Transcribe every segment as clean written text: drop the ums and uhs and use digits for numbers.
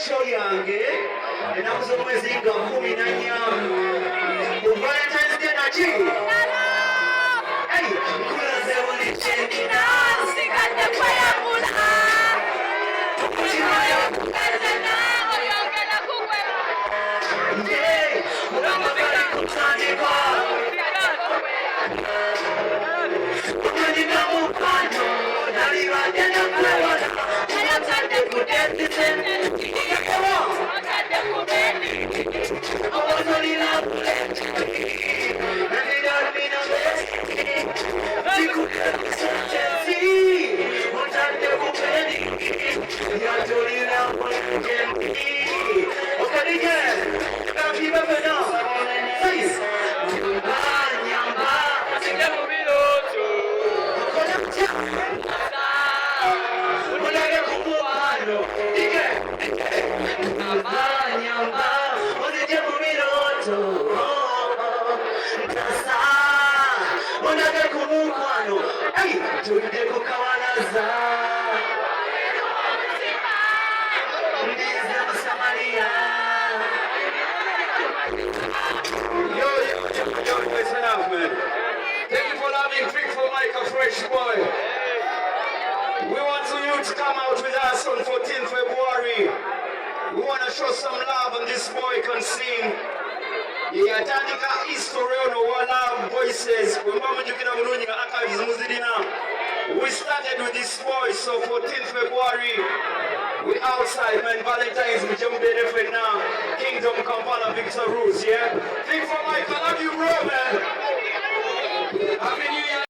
Show yange enakuza omwezi nga 14 ku Valentine's Day naki nkulaze buli kyendina nsigadde kweyagula okukimalaokukazana oyongera kukwera mugamba bali kutandika okanyina mukwano nalibadde nakwewala ayatadde ku desitene We want you to come out with us on 14th February. We want to show some love and this boy can sing. Yatandika history on our love voices. We started with this boy, so 14th February, we outside, man. Valentine's, we jump in different now. Kingdom, Kampala, Victor Rose, yeah? Think for Mike, I love you, bro, man. Happy New Year.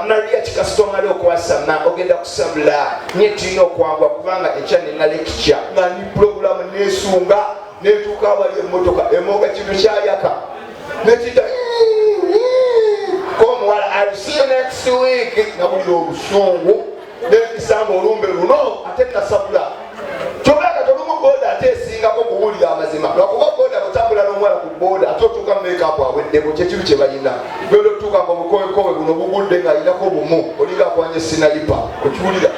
Mnalia chikastonga leo kwa sana ogenda kusabula nyetino kwangwa kubanga ekyane na lecture ngani program nesunga netuka bali emotoka emoga kintu kyayaka netita come while I'll see you next week na buli obusungu nekisambo olumbe luno atenda sabula kyobaka tolumu boda atesinga ko kuwulira amazima lwakuba boda kutambula n'omwala ku boda atotuka make up aweddeko kyekiru kye balina bwelo tuka ngo mukowekowe buno bugudde nga alinako bumu olinga kwanje sinalipa okiwulira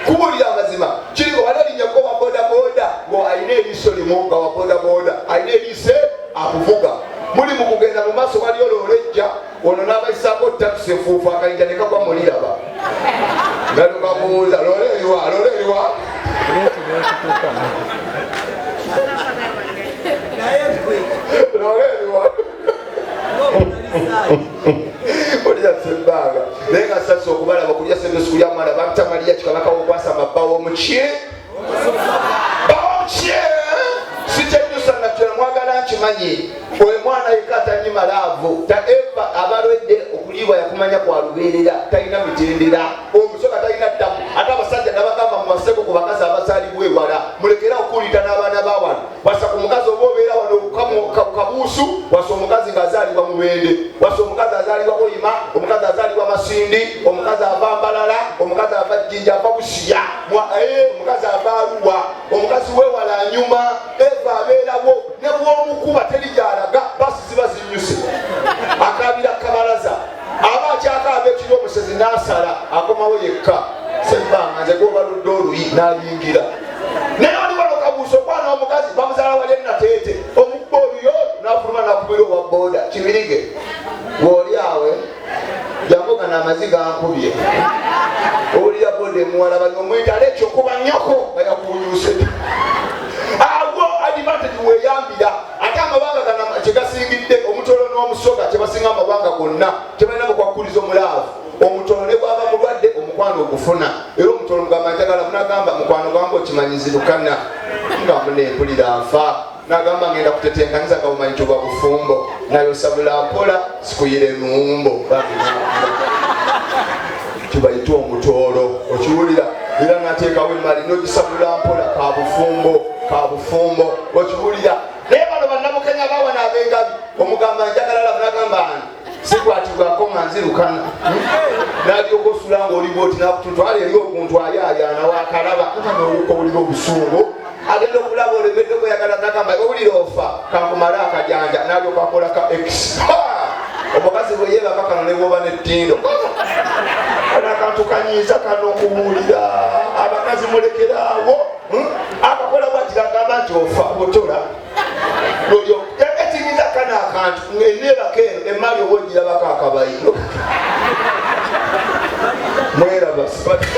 kuwulira amazima kiriko walalinyako wa boda boda ngo ayina eriiso limu nga wa boda boda ayina eriise akuvuga muli mu kugenda mu maaso waliyo lolejja ono n'abayisaako takisi enfuufu akayinja ne kagwa muliraba nga lukabuuza loleriwa olya sembaga naye nga sasa okubalaba kulya sente sikulya mwana bakutamaliya kikanakawo okwasa mabbawo omukye sitenyusa natera mwagala nkimanyi oyo mwana yekata nyima laavu ta eva abalwedde okuliibwa yakumanya kwa lubeerera talina mitendera omusoka talina ttabu ate abasajja nabagamba mu maseko ku bakazi abazaalibwa ewala mulekera okuwulita n'abaana bawano wasa ku mukazi oba obeera wano kabuusu wasa omukazi ng'azaalibwa mubende wasa omukazi azaalibwa oyima omukazi azaalibwa masindi omukazi ava mbalala omukazi ava jjinja ava busiya omukazi ava aluwa omukazi wewala nyuma eva abeerawo ne bw'omukuba terigyalaga basi ziba zinyuse akabira kabalaza aba akyakaaba ekiri omusezi n'asala akomawo yekka sebbanga nze gobaludde oluyi n'ayingira naye oli wano kabuuso okwana omukazi bamuzaala wali enateete omukba oyo nafuluma nakubira owa boda Kibirige woli awe jamuga n'amaziga ankubye owulira boda emuwala banyomwita lekyo kuba nnyoko nga yakunyuse awo advantage weyambira ate amabanga gana kyegasingidde omutolo n'omusoga kyebasinga amabanga gonna tebalina bukwakkuliza omulaavu omutolo ne bwaba mulwadde omukwano ogufuna era omutolo mugamba njagala munagamba mukwano gwange okimanyizirukana nga muneempulira nfa nagamba ngenda kutetenkanyiza kabumanyicho bwa bufumbo nayosabula mpola sikuyire numbo kibayita omutolo okiwulira era nateekawo emali nogisabula mpola kabufumbo okiwulira naye bano bannamukenya bawa n'abengabi omugamba njagala labu nagamba sikwatibwako nga nzirukana nalyoka osula ngaoliwo oti nakututwala eri omuntu ayaayaana wakalaba nolyoka owulira obusungu agenda okulaba olemedde kweyagala nagamba owulira ofa kankumala akajanja nalyoka akolaka x omukazi bwe yeebaka kano ne bwoba nettindo akantu kanyiiza kano okuwulira abakazi mulekeraawo akakola bwatiragamba nti ofa otola etinyiza kana akantu neebaka eno emali oba ogirabako akabayiro